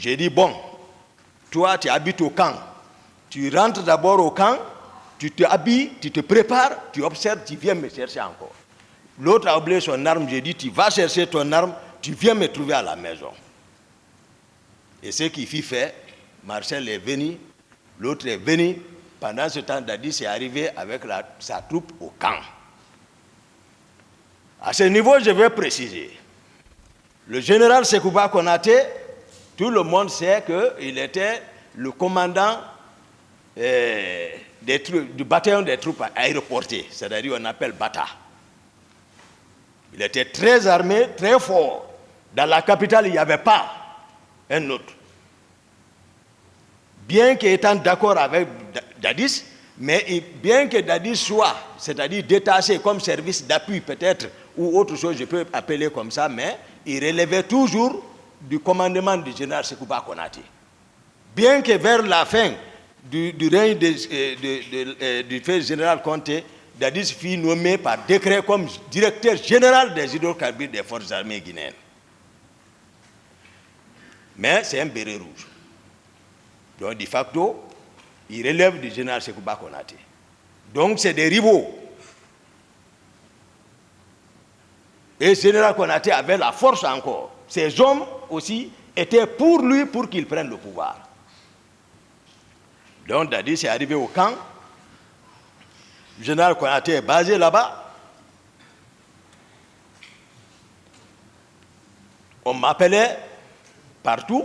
J'ai dit, bon, toi, tu habites au camp. Tu rentres d'abord au camp, tu te habilles, tu te prépares, tu observes, tu viens me chercher encore. L'autre a oublié son arme, j'ai dit, tu vas chercher ton arme, tu viens me trouver à la maison. Et ce qu'il fit fait, Marcel est venu, l'autre est venu. Pendant ce temps, Dadis est arrivé avec sa troupe au camp. À ce niveau, je vais préciser. Le général Sekouba Konaté, tout le monde sait qu'il était le commandant du bataillon des troupes aéroportées, c'est-à-dire on appelle Bata. Il était très armé, très fort. Dans la capitale, il n'y avait pas un autre. Bien qu'étant d'accord avec Dadis, mais bien que Dadis soit, c'est-à-dire détaché comme service d'appui peut-être, ou autre chose, je peux appeler comme ça, mais il relevait toujours du commandement du général Sekouba Konaté. Bien que vers la fin du règne du fait général Conté, Dadis fut nommé par décret comme directeur général des hydrocarbures des forces armées guinéennes. Mais c'est un béret rouge. Donc, de facto, il relève du général Sekouba Konaté. Donc, c'est des rivaux. Et le général Konaté avait la force encore. Ces hommes aussi étaient pour lui, pour qu'il prenne le pouvoir. Donc, Dadis est arrivé au camp. Le général Konaté est basé là-bas. On m'appelait partout.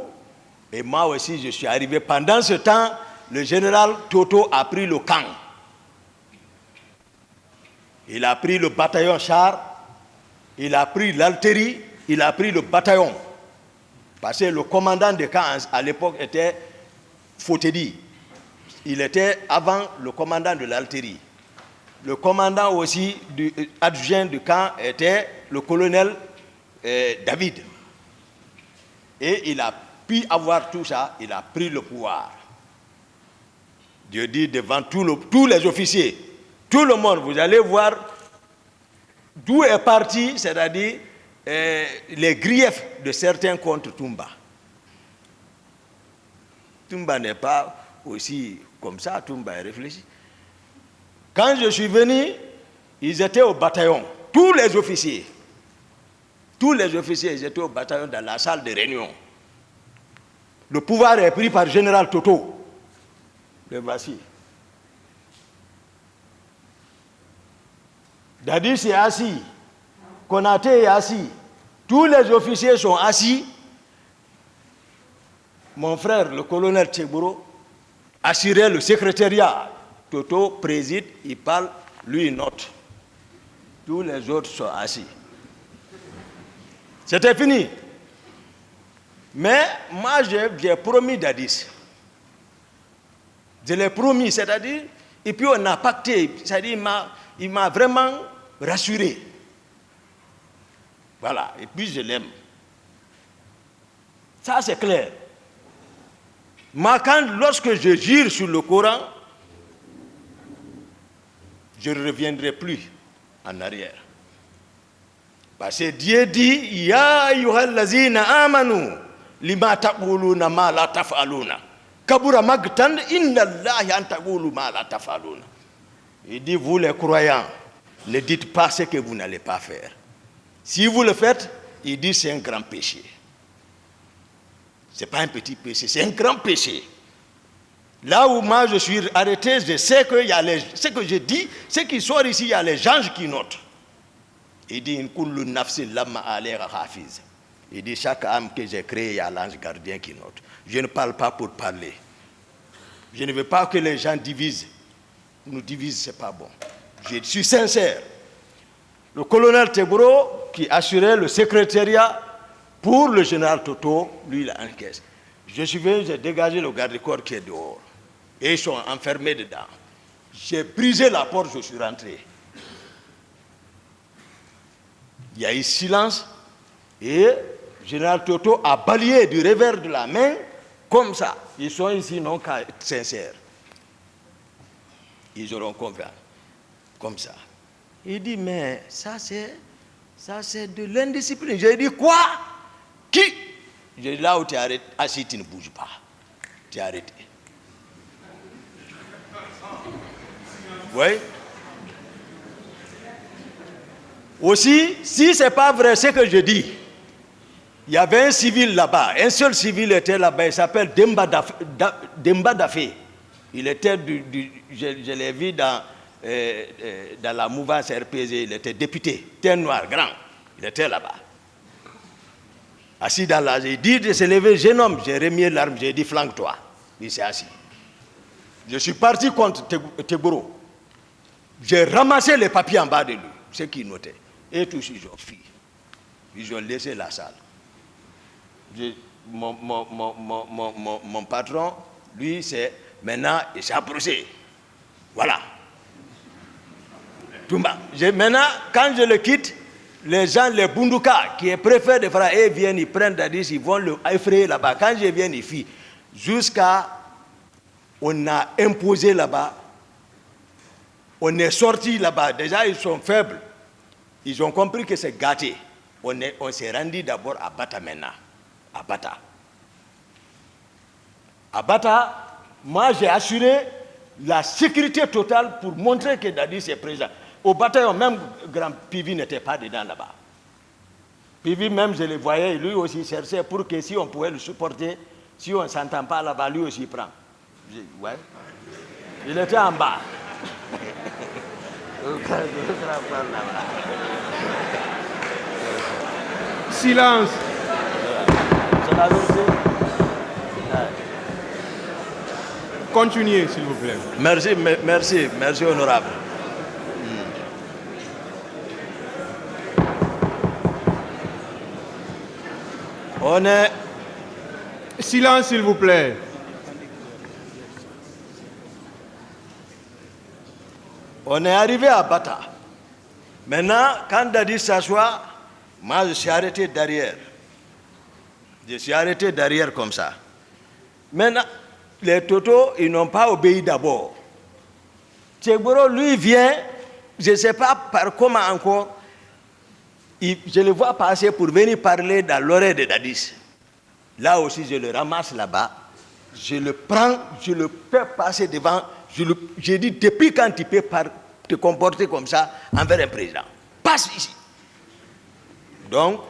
Et moi aussi, je suis arrivé. Pendant ce temps, le général Toto a pris le camp. Il a pris le bataillon char, il a pris l'altérie, il a pris le bataillon. Parce que le commandant de camp à l'époque était Fotedi. Il était avant le commandant de l'altérie. Le commandant aussi adjoint du camp était le colonel David. Et il a pu avoir tout ça, il a pris le pouvoir. Dieu dit devant tous les officiers, tout le monde, vous allez voir d'où est parti, c'est-à-dire les griefs de certains contre Toumba. Toumba n'est pas aussi comme ça, Toumba est réfléchi. Quand je suis venu, ils étaient au bataillon, tous les officiers. Tous les officiers, ils étaient au bataillon dans la salle de réunion. Le pouvoir est pris par le général Toto. Le voici. Dadis est assis. Konaté est assis. Tous les officiers sont assis. Mon frère, le colonel Tchegbouro, assurait le secrétariat. Toto préside, il parle, lui il note. Tous les autres sont assis. C'était fini. Mais moi, j'ai promis Dadis. Je l'ai promis, c'est-à-dire, et puis on a pacté, c'est-à-dire, il m'a vraiment rassuré. Voilà, et puis je l'aime. Ça, c'est clair. Moi, lorsque je jure sur le Coran, je ne reviendrai plus en arrière. Parce que Dieu dit, Ya ayyuhallazina amanu, lima taquluna ma la taf'aluna. Kabura magtan inna Allahi an taqulu ma la taf'aluna. Il dit, vous les croyants, ne dites pas ce que vous n'allez pas faire. Si vous le faites, il dit, c'est un grand péché. Ce n'est pas un petit péché, c'est un grand péché. Là où moi je suis arrêté, je sais que ce que je dis, ce qui sort ici, il y a les anges qui notent. Il dit, il dit, chaque âme que j'ai créée, il y a l'ange gardien qui note. Je ne parle pas pour parler. Je ne veux pas que les gens divisent. Nous divisent, ce n'est pas bon. Je suis sincère. Le colonel Tebro, qui assurait le secrétariat pour le général Toto, lui, il a encaissé. Je suis venu, j'ai dégagé le garde-corps qui est dehors. Et ils sont enfermés dedans. J'ai brisé la porte, je suis rentré. Il y a eu silence et le général Toto a balayé du revers de la main comme ça. Ils sont ici non qu'à être sincères. Ils auront confiance. Comme ça. Il dit, mais ça c'est de l'indiscipline. J'ai dit, quoi? Qui? Là où tu es arrêté, assis, tu ne bouges pas. Tu es arrêté. Oui. Aussi, si ce n'est pas vrai ce que je dis, il y avait un civil là-bas, un seul civil était là-bas, il s'appelle Demba Dafé. Il était je l'ai vu dans la mouvance RPG, il était député, teint noir, grand, il était là-bas. Assis dans la... J'ai dit de se lever, jeune homme, j'ai remis l'arme, j'ai dit flanque-toi. Il s'est assis. Je suis parti contre Tegboro. J'ai ramassé les papiers en bas de lui, ce qu'il notait. Et tous ils ont fui. Ils ont laissé la salle. Mon patron, lui, c'est maintenant, il s'est approché. Voilà. Maintenant, quand je le quitte, les gens, les Bunduka, qui est préfet de Fra, ils viennent, ils prennent Dadis, ils vont le effrayer là-bas. Quand je viens, ils fuient. Jusqu'à, on a imposé là-bas, on est sorti là-bas. Déjà, ils sont faibles. Ils ont compris que c'est gâté. On s'est rendu d'abord à Bata maintenant. À Bata. À Bata, moi, j'ai assuré la sécurité totale pour montrer que Dadis est présent. Au bataillon, même Grand Pivi n'était pas dedans là-bas. Pivi, même, je le voyais, lui aussi cherchait pour que si on pouvait le supporter, si on ne s'entend pas là-bas, lui aussi prend. Ouais. Il était en bas. Silence. Continuez, s'il vous plaît. Merci, honorable. On est... Silence, s'il vous plaît. On est arrivé à Bata. Maintenant, quand Dadis s'assoit, moi je suis arrêté derrière. Je suis arrêté derrière comme ça. Maintenant, les Totos, ils n'ont pas obéi d'abord. Tegboro, lui, vient, je ne sais pas par comment encore, je le vois passer pour venir parler dans l'oreille de Dadis. Là aussi, je le ramasse là-bas, je le prends, je le fais passer devant. J'ai dit, depuis quand tu peux te comporter comme ça envers un président? Passe ici. Donc,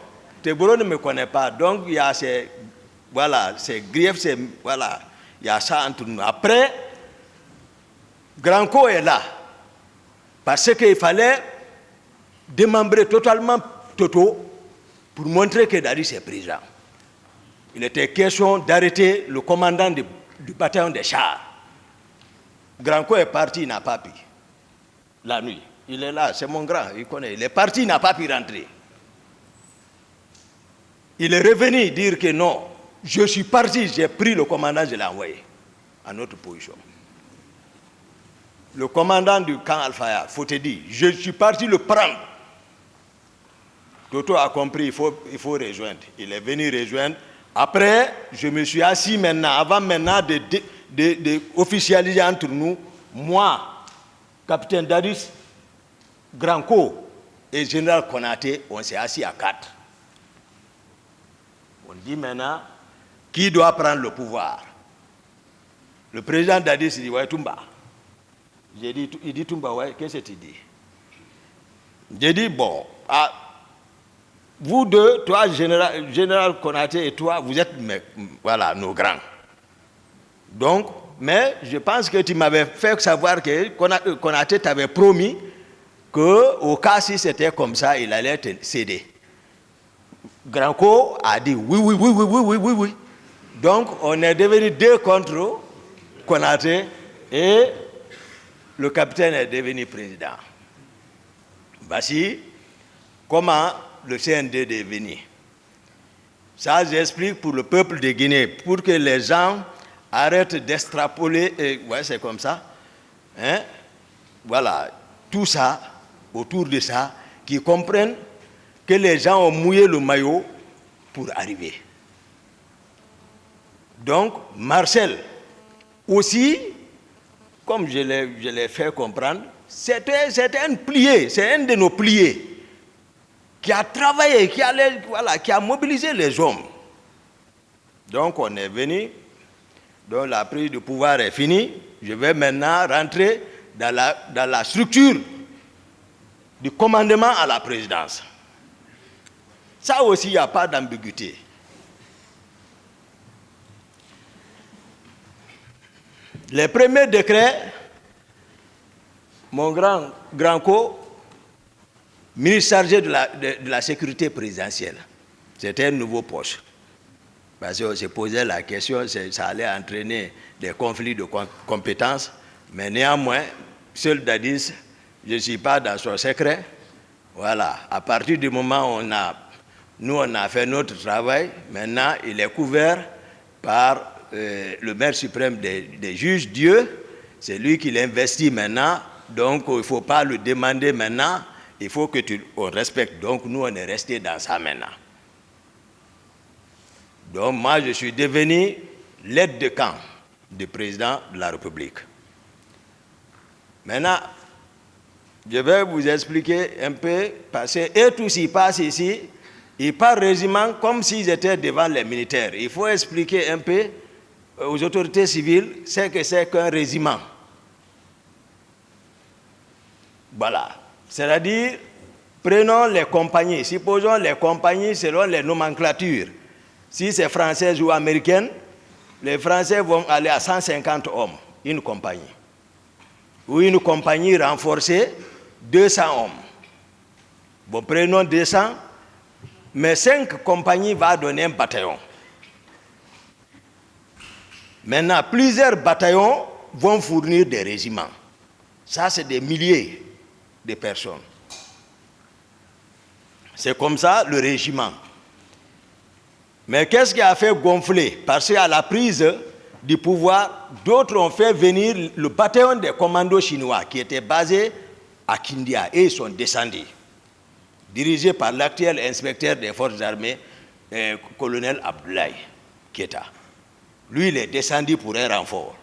Tegboro ne me connaît pas. Donc, il y a ces griefs, voilà, il y a ça entre nous. Après, Granco est là. Parce qu'il fallait démembrer totalement Toto pour montrer que Dadis est président. Il était question d'arrêter le commandant du bataillon des chars. Granco est parti, il n'a pas pu. La nuit. Il est là, c'est mon grand, il connaît. Il est parti, il n'a pas pu rentrer. Il est revenu dire que non, je suis parti, j'ai pris le commandant, je l'ai envoyé à notre position. Le commandant du camp Al-Faya, faut te dire, je suis parti le prendre. Toto a compris, il faut rejoindre. Il est venu rejoindre. Après, je me suis assis maintenant, avant maintenant de officialiser entre nous, moi, capitaine Dadis, Granco et général Konaté, on s'est assis à 4. On dit maintenant, qui doit prendre le pouvoir? Le président Dadis dit, ouais, Toumba. Il dit, Toumba, ouais, qu'est-ce que tu dis? J'ai dit, bon, vous deux, toi, général Konaté et toi, vous êtes, voilà, nos grands. Donc, mais je pense que tu m'avais fait savoir que Konaté t'avait promis qu'au cas si c'était comme ça, il allait te céder. Granco a dit oui. Donc, on est devenu 2 contre Konaté et le capitaine est devenu président. Voici comment le CND est devenu. Ça, j'explique pour le peuple de Guinée, pour que les gens arrêtent d'extrapoler, ouais, c'est comme ça. Hein? Voilà, tout ça, autour de ça, qui comprennent que les gens ont mouillé le maillot pour arriver. Donc, Marcel, aussi, comme je l'ai fait comprendre, c'était un plié, c'est un de nos pliés qui a travaillé, qui a mobilisé les hommes. Donc on est venu, donc la prise de pouvoir est finie. Je vais maintenant rentrer dans la structure du commandement à la présidence. Ça aussi, il n'y a pas d'ambiguïté. Les premiers décrets, mon grand ministre chargé de la sécurité présidentielle, c'était un nouveau poste. Parce qu'on se posait la question, ça allait entraîner des conflits de compétences, mais néanmoins, seul Dadis, je ne suis pas dans son secret. Voilà, à partir du moment où nous on a fait notre travail, maintenant il est couvert par le maire suprême des juges, Dieu, c'est lui qui l'investit maintenant, donc il ne faut pas le demander maintenant, il faut que on respecte. Donc nous on est resté dans ça maintenant. Donc moi, je suis devenu l'aide de camp du président de la République. Maintenant, je vais vous expliquer un peu, parce que eux tous ils passent ici, ils parlent régiment comme s'ils étaient devant les militaires. Il faut expliquer un peu aux autorités civiles ce que c'est qu'un régiment. Voilà. C'est-à-dire, prenons les compagnies, supposons les compagnies selon les nomenclatures. Si c'est française ou américaine, les Français vont aller à 150 hommes, une compagnie. Ou une compagnie renforcée, 200 hommes. Bon, prenons 200, mais 5 compagnies vont donner un bataillon. Maintenant, plusieurs bataillons vont fournir des régiments. Ça, c'est des milliers de personnes. C'est comme ça le régiment. Mais qu'est-ce qui a fait gonfler? Parce qu'à la prise du pouvoir, d'autres ont fait venir le bataillon des commandos chinois qui était basé à Kindia et ils sont descendus, dirigés par l'actuel inspecteur des forces armées, colonel Abdoulaye Keita. Lui, il est descendu pour un renfort.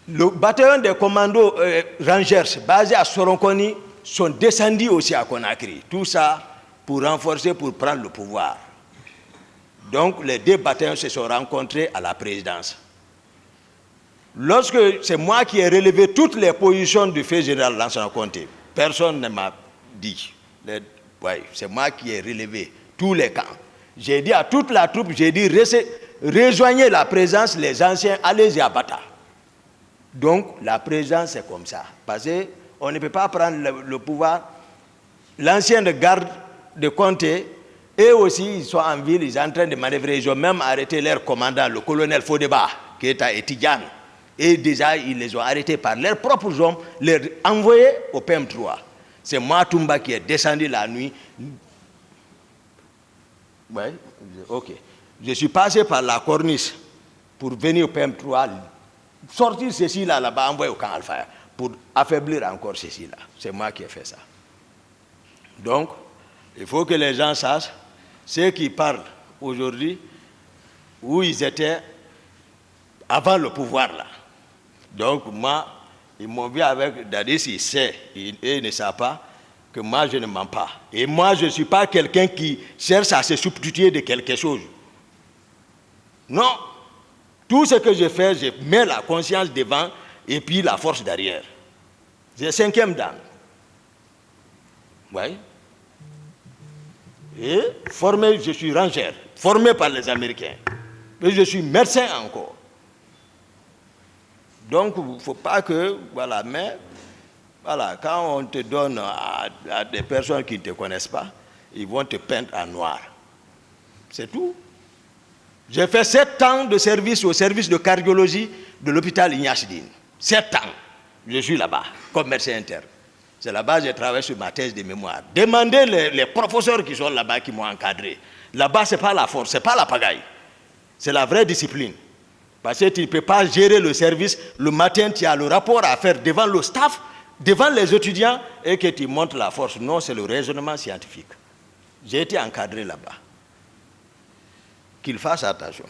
Le bataillon des commandos Rangers basé à Soronkoni sont descendus aussi à Conakry. Tout ça pour renforcer, pour prendre le pouvoir. Donc les deux bataillons se sont rencontrés à la présidence. Lorsque c'est moi qui ai relevé toutes les positions du fait général Lansana Conté, personne ne m'a dit. C'est moi qui ai relevé tous les camps. J'ai dit à toute la troupe, j'ai dit rejoignez la présidence, les anciens, allez-y à Bata. Donc la présidence c'est comme ça. Parce qu'on ne peut pas prendre le pouvoir. L'ancienne garde de Conté, eux aussi, ils sont en ville, ils sont en train de manœuvrer. Ils ont même arrêté leur commandant, le colonel Fodeba, qui est à Etidjan. Et déjà, ils les ont arrêtés par leurs propres hommes, les envoyés au PM3. C'est moi, Toumba, qui est descendu la nuit. Oui, ok. Je suis passé par la corniche pour venir au PM3, sortir ceci là-bas, envoyer au camp Alpha, pour affaiblir encore ceci là. C'est moi qui ai fait ça. Donc, il faut que les gens sachent, ceux qui parlent aujourd'hui, où ils étaient avant le pouvoir là. Donc moi, ils m'ont vu avec Dadis, il sait, ils ne savent pas que moi je ne mens pas. Et moi je ne suis pas quelqu'un qui cherche à se substituer de quelque chose. Non. Tout ce que je fais, je mets la conscience devant et puis la force derrière. J'ai 5e dan. Oui. Et formé, je suis rangeur, formé par les Américains. Et je suis médecin encore. Donc, il ne faut pas que, voilà, mais, voilà, quand on te donne à des personnes qui ne te connaissent pas, ils vont te peindre en noir. C'est tout. J'ai fait 7 ans de service au service de cardiologie de l'hôpital Ignachdine. 7 ans. Je suis là-bas, comme médecin interne. C'est là-bas que j'ai travaillé sur ma thèse de mémoire. Demandez les professeurs qui sont là-bas, qui m'ont encadré. Là-bas, ce n'est pas la force, ce n'est pas la pagaille. C'est la vraie discipline. Parce que tu ne peux pas gérer le service. Le matin, tu as le rapport à faire devant le staff, devant les étudiants, et que tu montres la force. Non, c'est le raisonnement scientifique. J'ai été encadré là-bas. Qu'il fasse attention.